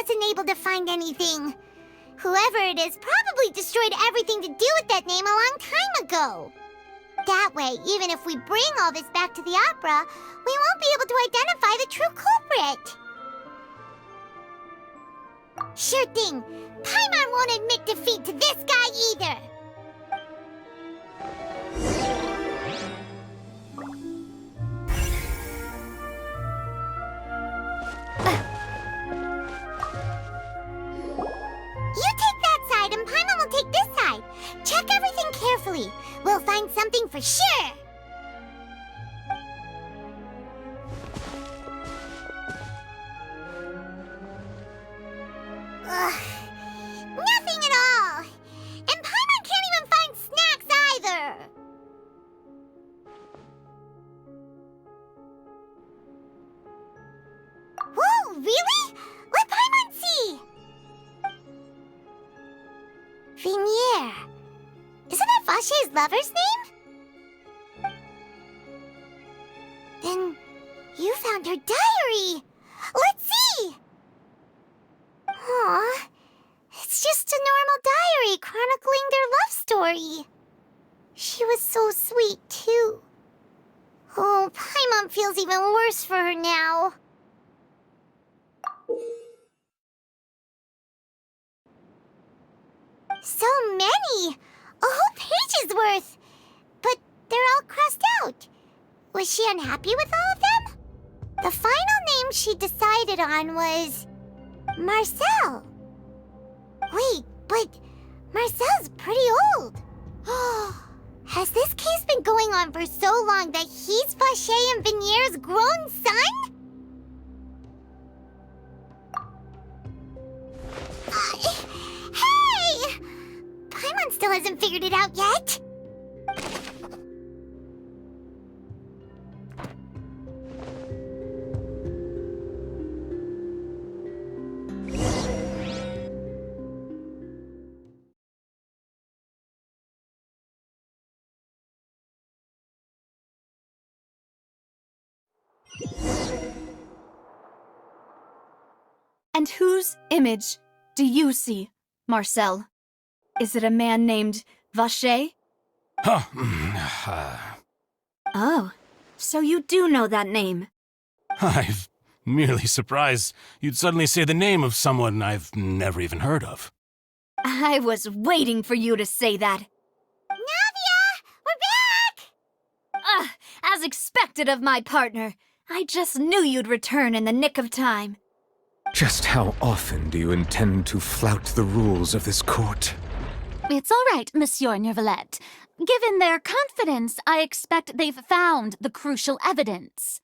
wasn't able to find anything. Whoever it is probably destroyed everything to do with that name a long time ago. That way, even if we bring all this back to the opera, we won't be able to identify the true culprit. Sure thing. Paimon won't admit defeat to this guy either. You take that side and Paimon will take this side. Check everything carefully. We'll find something for sure. Ugh. Nothing at all. And Paimon can't even find snacks either. Whoa, really? Let Paimon see. Vinier. Isn't that Vache's lover's name? Then you found her diary. Let's see. Aw, it's just a normal diary chronicling their love story. She was so sweet, too. Oh, Paimon feels even worse for her now. So many! A whole page's worth! But they're all crossed out. Was she unhappy with all of them? The final name she decided on was Marcel. Wait, but Marcel's pretty old. Has this case been going on for so long that he's Vache and Vinier's grown son? Hey! Paimon still hasn't figured it out yet. And whose image do you see, Marcel? Is it a man named Vache? Oh, so you do know that name. I'm merely surprised you'd suddenly say the name of someone I've never even heard of. I was waiting for you to say that. Navia! We're back! As expected of my partner. I just knew you'd return in the nick of time. Just how often do you intend to flout the rules of this court? It's all right, Monsieur Nervalette. Given their confidence, I expect they've found the crucial evidence.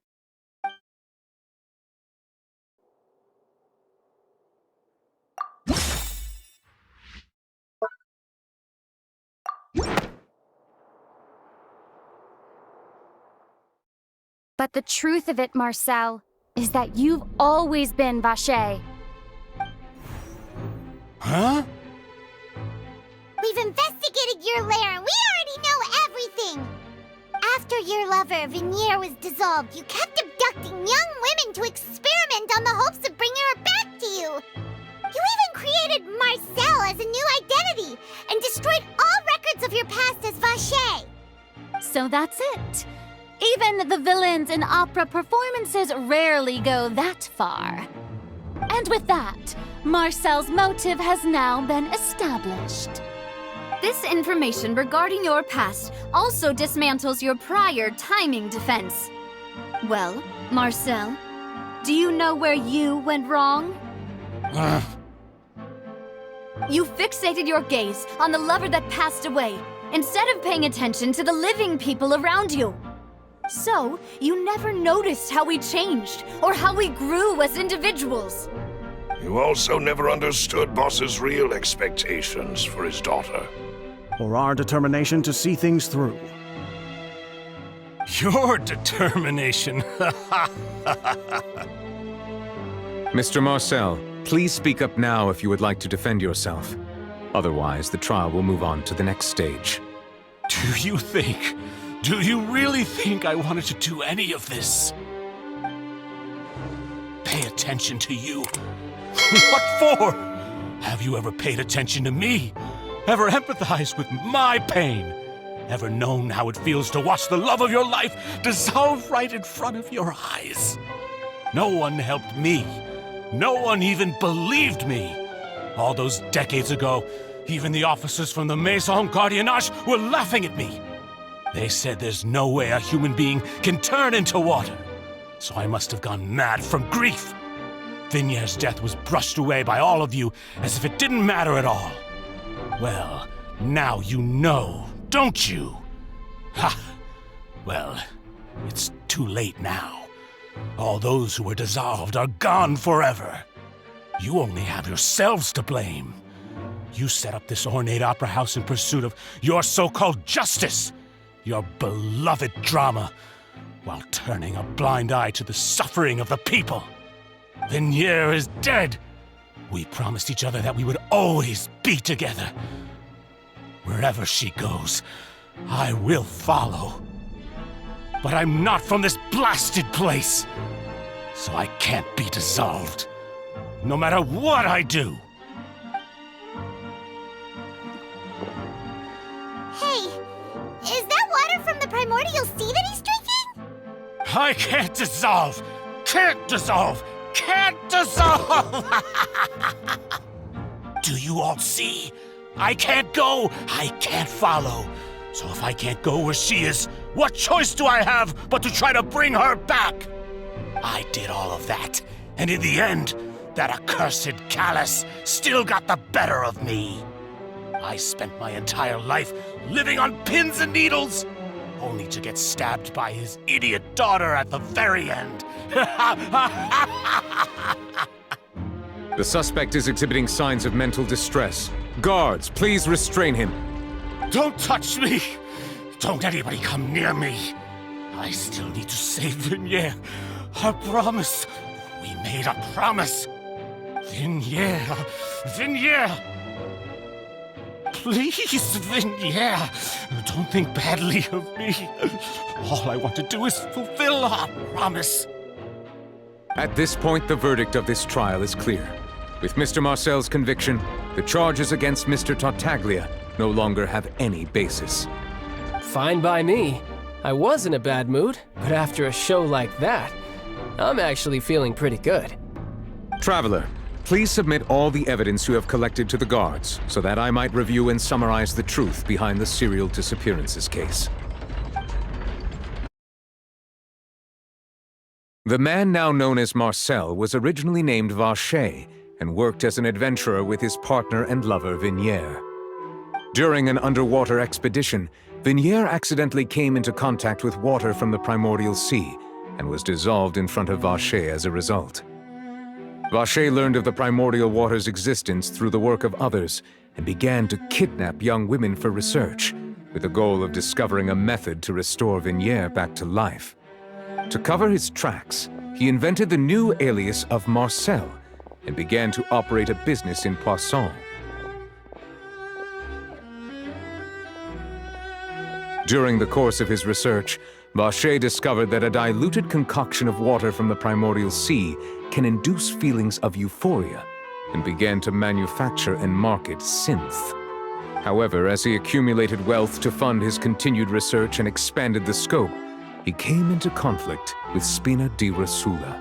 But the truth of it, Marcel, is that you've always been Vache. Huh? We've investigated your lair and we already know everything! After your lover, Vinier, was dissolved, you kept abducting young women to experiment on the hopes of bringing her back to you! You even created Marcel as a new identity and destroyed all records of your past as Vache! So that's it. Even the villains in opera performances rarely go that far. And with that, Marcel's motive has now been established. This information regarding your past also dismantles your prior timing defense. Well, Marcel, do you know where you went wrong? You fixated your gaze on the lover that passed away, instead of paying attention to the living people around you. So, you never noticed how we changed, or how we grew as individuals. You also never understood Boss's real expectations for his daughter. Or our determination to see things through. Your determination. Mr. Marcel, please speak up now if you would like to defend yourself. Otherwise, the trial will move on to the next stage. Do you really think I wanted to do any of this? Pay attention to you. What for? Have you ever paid attention to me? Ever empathized with my pain? Ever known how it feels to watch the love of your life dissolve right in front of your eyes? No one helped me. No one even believed me. All those decades ago, even the officers from the Maison Gardiennage were laughing at me. They said there's no way a human being can turn into water. So I must have gone mad from grief. Vignier's death was brushed away by all of you as if it didn't matter at all. Well, now you know, don't you? Ha! Well, it's too late now. All those who were dissolved are gone forever. You only have yourselves to blame. You set up this ornate opera house in pursuit of your so-called justice, your beloved drama, while turning a blind eye to the suffering of the people. Vignier is dead. We promised each other that we would always be together. Wherever she goes, I will follow. But I'm not from this blasted place, so I can't be dissolved, no matter what I do. Hey, is that water from the primordial sea that he's drinking? I can't dissolve! Can't dissolve! Can't dissolve! Do you all see? I can't go! I can't follow! So if I can't go where she is, what choice do I have but to try to bring her back? I did all of that, and in the end, that accursed Callus still got the better of me. I spent my entire life living on pins and needles, only to get stabbed by his idiot daughter at the very end. The suspect is exhibiting signs of mental distress. Guards, please restrain him. Don't touch me! Don't anybody come near me! I still need to save Vignier. A promise. We made a promise. Vignier. Vignier! Please, Vignier. Don't think badly of me. All I want to do is fulfill our promise. At this point, the verdict of this trial is clear. With Mr. Marcel's conviction, the charges against Mr. Tartaglia no longer have any basis. Fine by me. I was in a bad mood, but after a show like that, I'm actually feeling pretty good. Traveler, please submit all the evidence you have collected to the guards, so that I might review and summarize the truth behind the serial disappearances case. The man now known as Marcel was originally named Vacher and worked as an adventurer with his partner and lover Vignier. During an underwater expedition, Vignier accidentally came into contact with water from the primordial sea and was dissolved in front of Vacher as a result. Vacher learned of the primordial water's existence through the work of others and began to kidnap young women for research, with the goal of discovering a method to restore Vignier back to life. To cover his tracks, he invented the new alias of Marcel and began to operate a business in Poisson. During the course of his research, Vacher discovered that a diluted concoction of water from the primordial sea can induce feelings of euphoria and began to manufacture and market synth. However, as he accumulated wealth to fund his continued research and expanded the scope, he came into conflict with Spina di Rosula.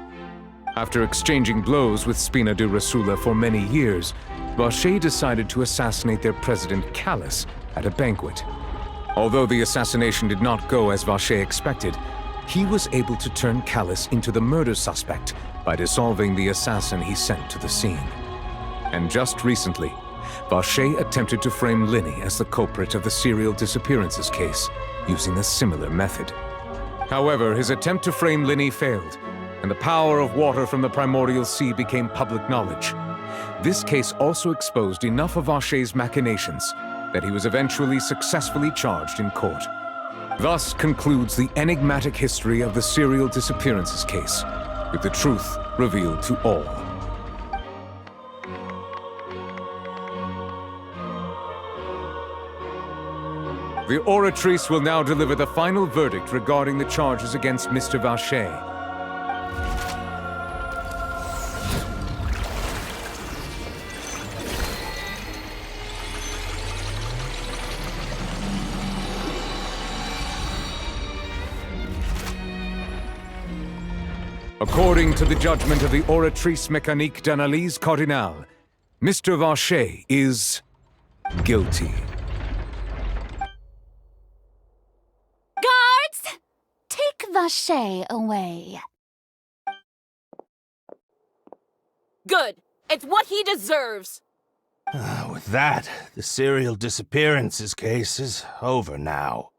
After exchanging blows with Spina di Rosula for many years, Vacher decided to assassinate their president Callus at a banquet. Although the assassination did not go as Vacher expected, he was able to turn Callus into the murder suspect by dissolving the assassin he sent to the scene. And just recently, Vacher attempted to frame Linny as the culprit of the serial disappearances case, using a similar method. However, his attempt to frame Linny failed, and the power of water from the primordial sea became public knowledge. This case also exposed enough of Vacher's machinations that he was eventually successfully charged in court. Thus concludes the enigmatic history of the serial disappearances case, with the truth revealed to all. The oratrice will now deliver the final verdict regarding the charges against Mr. Vacher. According to the judgment of the Oratrice Mécanique d'Analyse Cardinale, Mr. Vacher is guilty. Guards! Take Vacher away. Good. It's what he deserves. With that, the serial disappearances case is over now.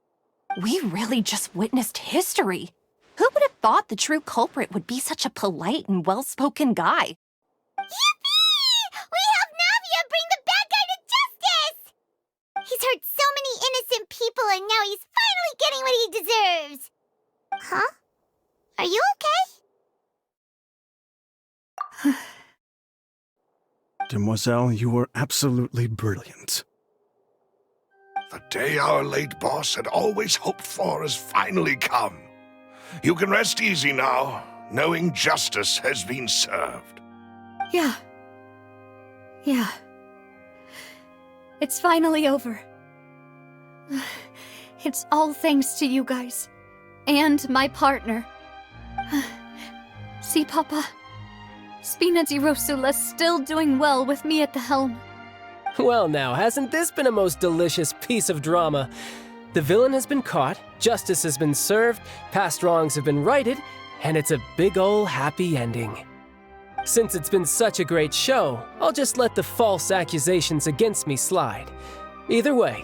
We really just witnessed history. Who would have thought the true culprit would be such a polite and well-spoken guy? Yippee! We helped Navia bring the bad guy to justice! He's hurt so many innocent people and now he's finally getting what he deserves! Huh? Are you okay? Demoiselle, you were absolutely brilliant. The day our late boss had always hoped for has finally come. You can rest easy now, knowing justice has been served. Yeah. It's finally over. It's all thanks to you guys. And my partner. See, Papa? Spina di Rosula's still doing well with me at the helm. Well now, hasn't this been a most delicious piece of drama? The villain has been caught, justice has been served, past wrongs have been righted, and it's a big ol' happy ending. Since it's been such a great show, I'll just let the false accusations against me slide. Either way,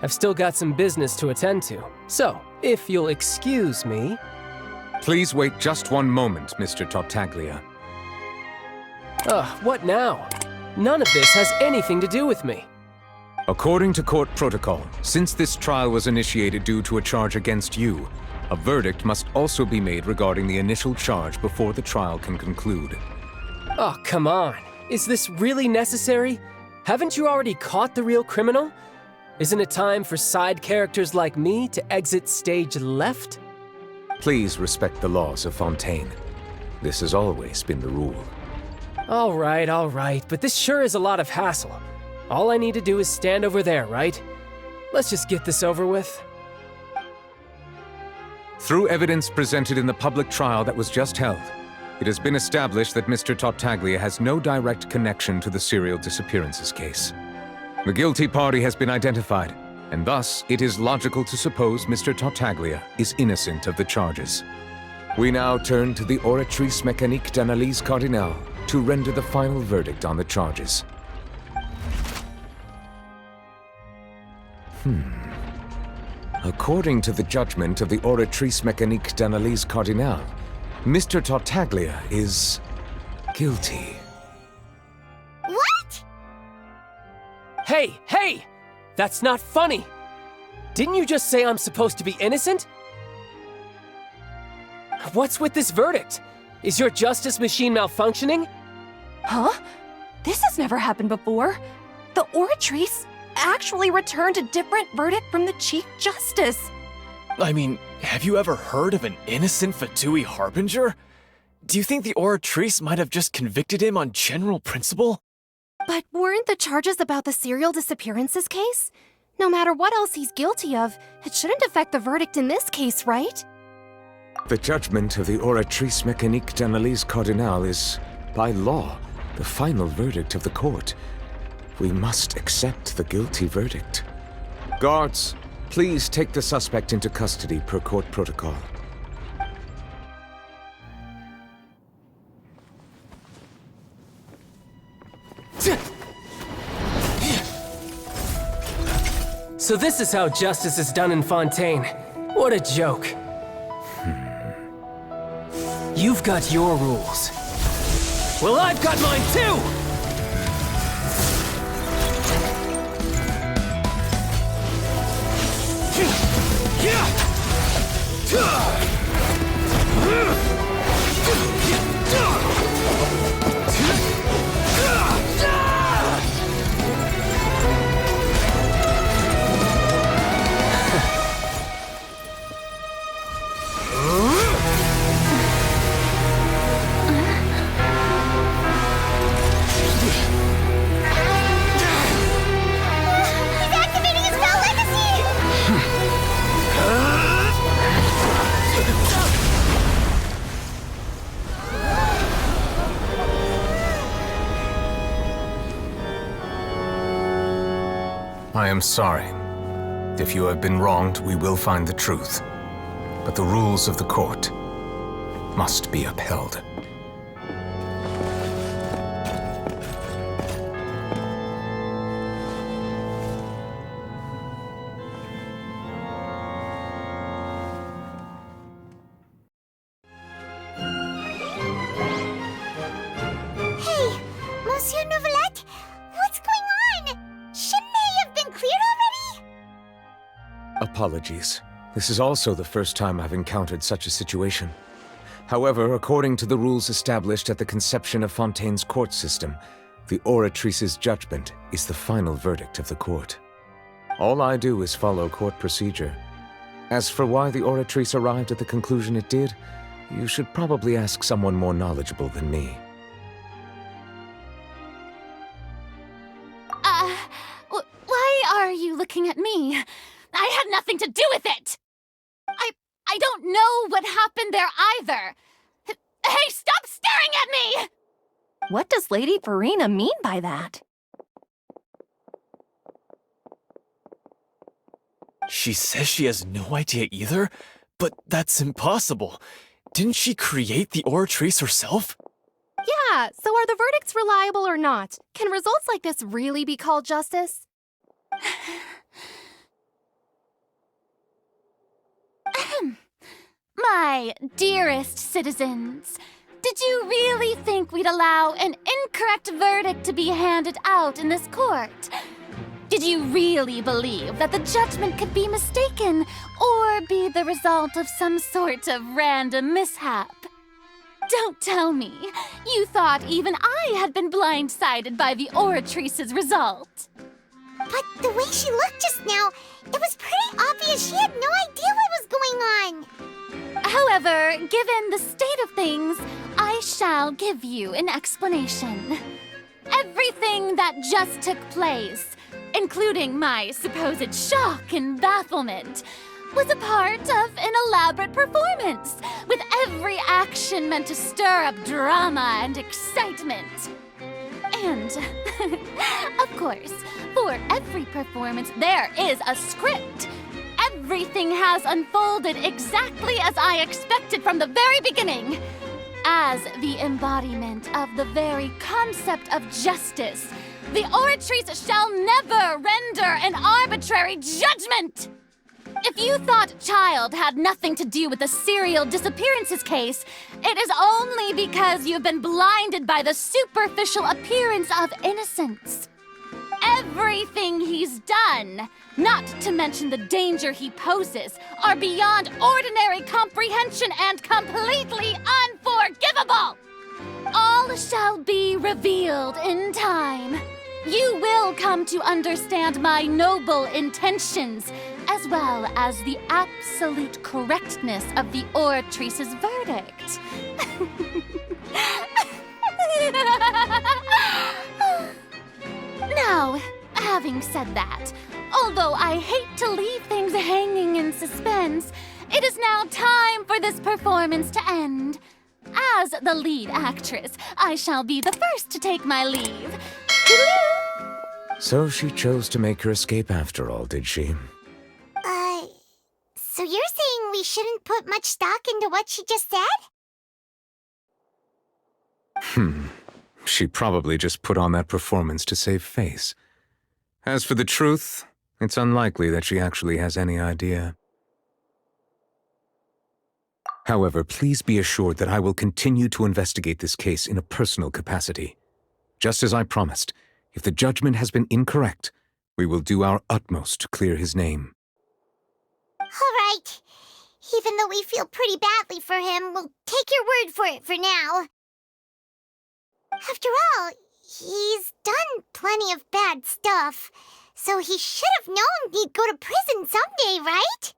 I've still got some business to attend to, so if you'll excuse me... Please wait just one moment, Mr. Tartaglia. What now? None of this has anything to do with me. According to court protocol, since this trial was initiated due to a charge against you, a verdict must also be made regarding the initial charge before the trial can conclude. Oh, come on. Is this really necessary? Haven't you already caught the real criminal? Isn't it time for side characters like me to exit stage left? Please respect the laws of Fontaine. This has always been the rule. All right, but this sure is a lot of hassle. All I need to do is stand over there, right? Let's just get this over with. Through evidence presented in the public trial that was just held, it has been established that Mr. Tartaglia has no direct connection to the serial disappearances case. The guilty party has been identified, and thus it is logical to suppose Mr. Tartaglia is innocent of the charges. We now turn to the Oratrice Mécanique d'Analyse Cardinale to render the final verdict on the charges. According to the judgment of the Oratrice Mécanique d'Analyse Cardinale, Mr. Tartaglia is guilty. What? Hey! That's not funny! Didn't you just say I'm supposed to be innocent? What's with this verdict? Is your justice machine malfunctioning? Huh? This has never happened before. The Oratrice actually returned a different verdict from the Chief Justice. I mean, have you ever heard of an innocent Fatui Harbinger? Do you think the Oratrice might have just convicted him on general principle? But weren't the charges about the serial disappearances case? No matter what else he's guilty of, it shouldn't affect the verdict in this case, right? The judgment of the Oratrice Mécanique d'Analyse Cardinale is, by law, the final verdict of the court. We must accept the guilty verdict. Guards, please take the suspect into custody per court protocol. So this is how justice is done in Fontaine. What a joke. You've got your rules. Well, I've got mine too! am sorry. If you have been wronged, we will find the truth. But the rules of the court must be upheld. Hey, Monsieur Novelette, what's going on? Shouldn't they have been cleared already? Apologies. This is also the first time I've encountered such a situation. However, according to the rules established at the conception of Fontaine's court system, the Oratrice's judgment is the final verdict of the court. All I do is follow court procedure. As for why the Oratrice arrived at the conclusion it did, you should probably ask someone more knowledgeable than me. Why are you looking at me? I had nothing to do with it! I don't know what happened there either! Hey, stop staring at me! What does Lady Verena mean by that? She says she has no idea either? But that's impossible. Didn't she create the Oratrice herself? Yeah, so are the verdicts reliable or not? Can results like this really be called justice? My dearest citizens, did you really think we'd allow an incorrect verdict to be handed out in this court? Did you really believe that the judgment could be mistaken or be the result of some sort of random mishap? Don't tell me you thought even I had been blindsided by the Oratrice's result. But the way she looked just now, it was pretty obvious she had no idea what was going on. However, given the state of things, I shall give you an explanation. Everything that just took place, including my supposed shock and bafflement, was a part of an elaborate performance, with every action meant to stir up drama and excitement. And, of course, for every performance, there is a script. Everything has unfolded exactly as I expected from the very beginning. As the embodiment of the very concept of justice, the Oratrice shall never render an arbitrary judgment! If you thought Child had nothing to do with the serial disappearances case, it is only because you've been blinded by the superficial appearance of innocence. Everything he's done, not to mention the danger he poses, are beyond ordinary comprehension and completely unforgivable! All shall be revealed in time. You will come to understand my noble intentions, as well as the absolute correctness of the Oratrice's verdict. Now, having said that, although I hate to leave things hanging in suspense, it is now time for this performance to end. As the lead actress, I shall be the first to take my leave. So she chose to make her escape after all, did she? So you're saying we shouldn't put much stock into what she just said? She probably just put on that performance to save face. As for the truth, it's unlikely that she actually has any idea. However, please be assured that I will continue to investigate this case in a personal capacity. Just as I promised, if the judgment has been incorrect, we will do our utmost to clear his name. All right. Even though we feel pretty badly for him, we'll take your word for it for now. After all, he's done plenty of bad stuff, so he should have known he'd go to prison someday, right?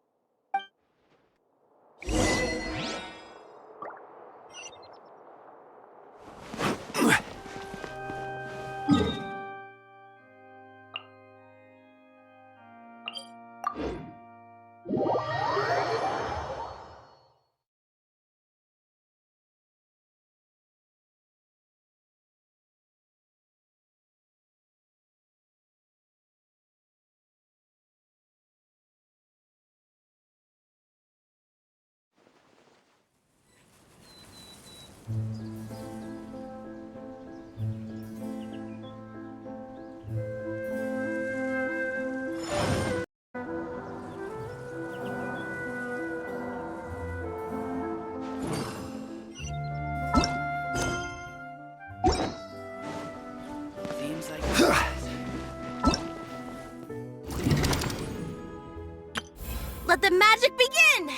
Let the magic begin!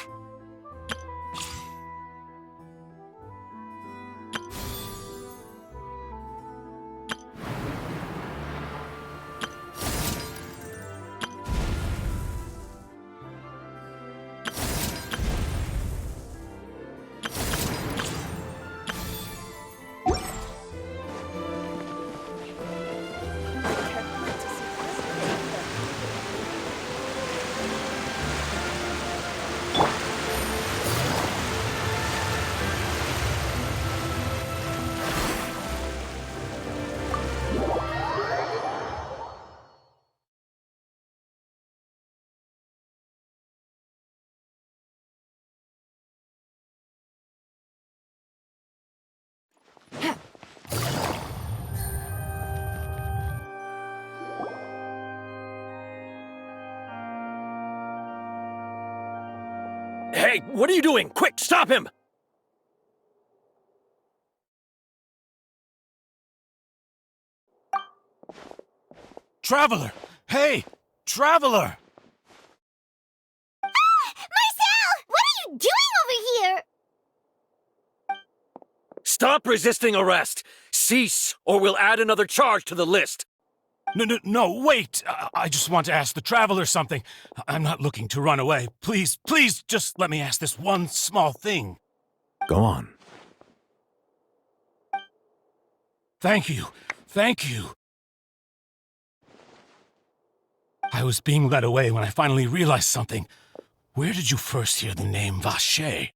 Hey, what are you doing? Quick, stop him! Traveler! Hey! Traveler! Marcel! What are you doing over here? Stop resisting arrest! Cease, or we'll add another charge to the list! No, wait! I just want to ask the Traveler something. I'm not looking to run away. Please, just let me ask this one small thing. Go on. Thank you. I was being led away when I finally realized something. Where did you first hear the name Vache?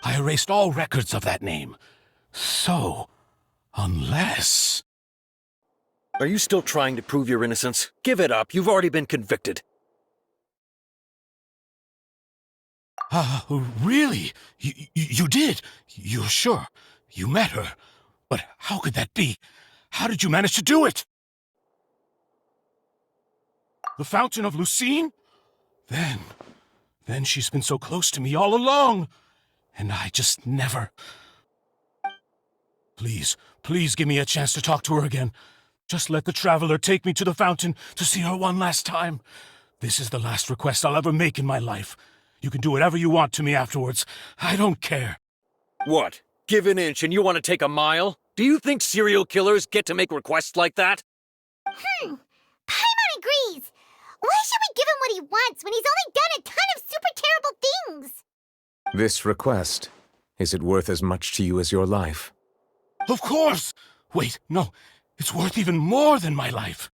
I erased all records of that name. So, unless... Are you still trying to prove your innocence? Give it up. You've already been convicted. Really? You did? You're sure? You met her? But how could that be? How did you manage to do it? The Fountain of Lucine? Then she's been so close to me all along. And I just never... Please give me a chance to talk to her again. Just let the Traveler take me to the fountain to see her one last time. This is the last request I'll ever make in my life. You can do whatever you want to me afterwards. I don't care. What? Give an inch and you want to take a mile? Do you think serial killers get to make requests like that? Paimon agrees. Why should we give him what he wants when he's only done a ton of super terrible things? This request, is it worth as much to you as your life? Of course! Wait, no. It's worth even more than my life.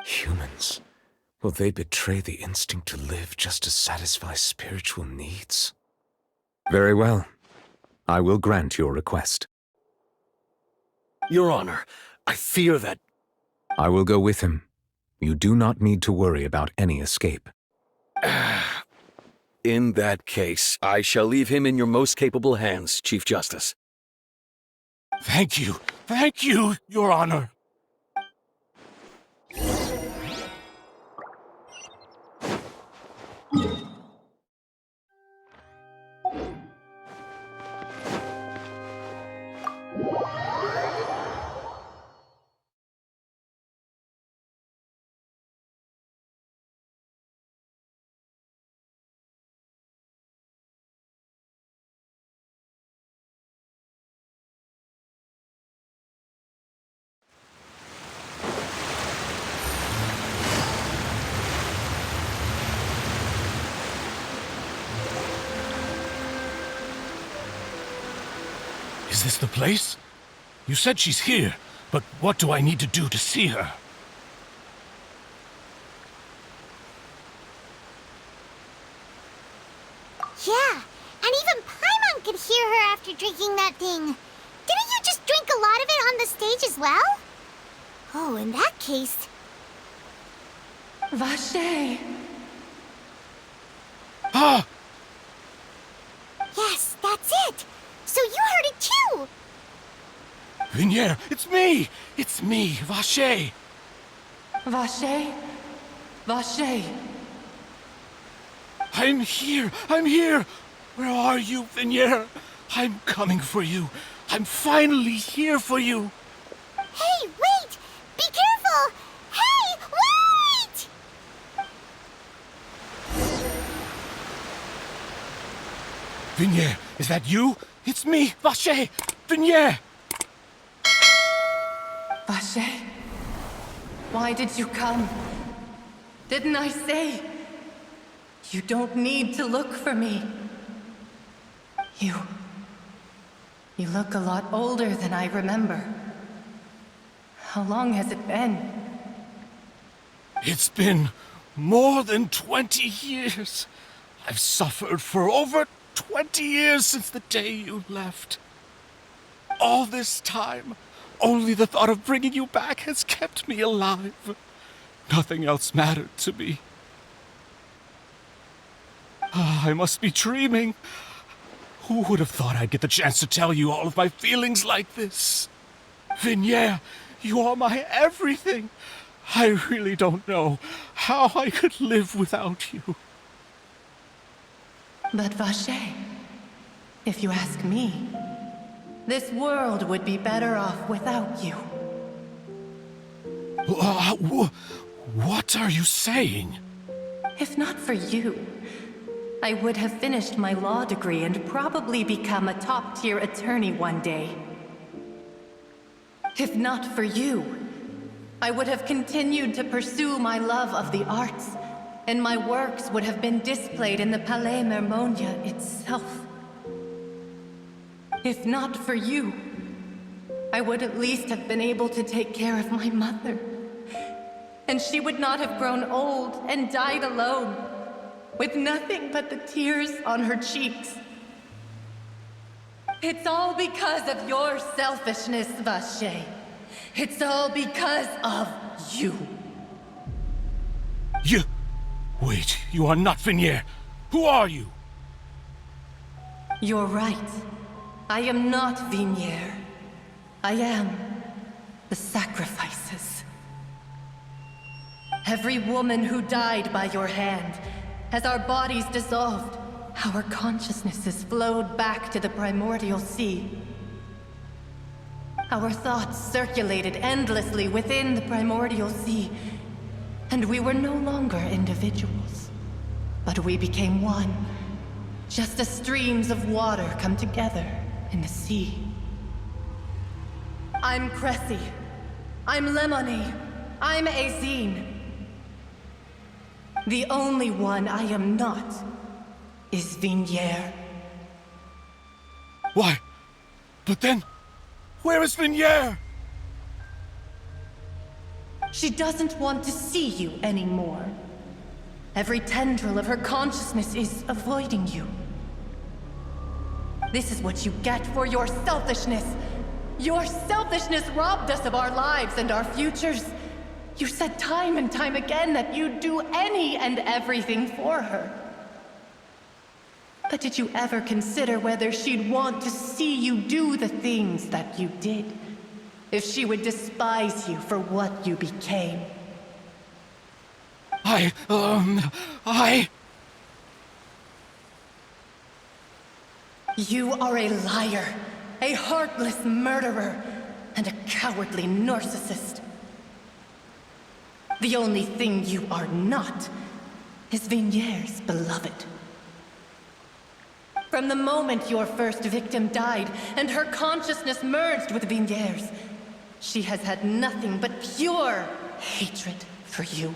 Humans. Will they betray the instinct to live just to satisfy spiritual needs? Very well. I will grant your request. Your Honor, I fear that... I will go with him. You do not need to worry about any escape. In that case, I shall leave him in your most capable hands, Chief Justice. Thank you, Your Honor. Is this the place? You said she's here, but what do I need to do to see her? Yeah, and even Paimon could hear her after drinking that thing. Didn't you just drink a lot of it on the stage as well? Oh, in that case... Vache! Ah! Yeah, Vinier, it's me! It's me, Vache! Vache? Vache? I'm here! I'm here! Where are you, Vinier? I'm coming for you. I'm finally here for you. Hey, wait! Be careful! Hey, wait! Vinier, is that you? It's me, Vache! Vinier! Vache? Why did you come? Didn't I say? You don't need to look for me. You look a lot older than I remember. How long has it been? It's been more than 20 years. I've suffered for over 20 years since the day you left. All this time, only the thought of bringing you back has kept me alive. Nothing else mattered to me. I must be dreaming. Who would have thought I'd get the chance to tell you all of my feelings like this? Vinier, you are my everything. I really don't know how I could live without you. But Vache, if you ask me, this world would be better off without you. What are you saying? If not for you, I would have finished my law degree and probably become a top-tier attorney one day. If not for you, I would have continued to pursue my love of the arts, and my works would have been displayed in the Palais Mermonia itself. If not for you, I would at least have been able to take care of my mother. And she would not have grown old and died alone, with nothing but the tears on her cheeks. It's all because of your selfishness, Vache. It's all because of you. Wait, you are not Vinier. Who are you? You're right. I am not Vinier. I am the sacrifices. Every woman who died by your hand, as our bodies dissolved, our consciousnesses flowed back to the primordial sea. Our thoughts circulated endlessly within the primordial sea, and we were no longer individuals, but we became one, just as streams of water come together in the sea. I'm Cressy. I'm Lemony. I'm Azine. The only one I am not is Vinier. Why? But then, where is Vinier? She doesn't want to see you anymore. Every tendril of her consciousness is avoiding you. This is what you get for your selfishness. Your selfishness robbed us of our lives and our futures. You said time and time again that you'd do any and everything for her. But did you ever consider whether she'd want to see you do the things that you did? If she would despise you for what you became? You are a liar, a heartless murderer, and a cowardly narcissist. The only thing you are not is Vinier's beloved. From the moment your first victim died and her consciousness merged with Vinier's, she has had nothing but pure hatred for you.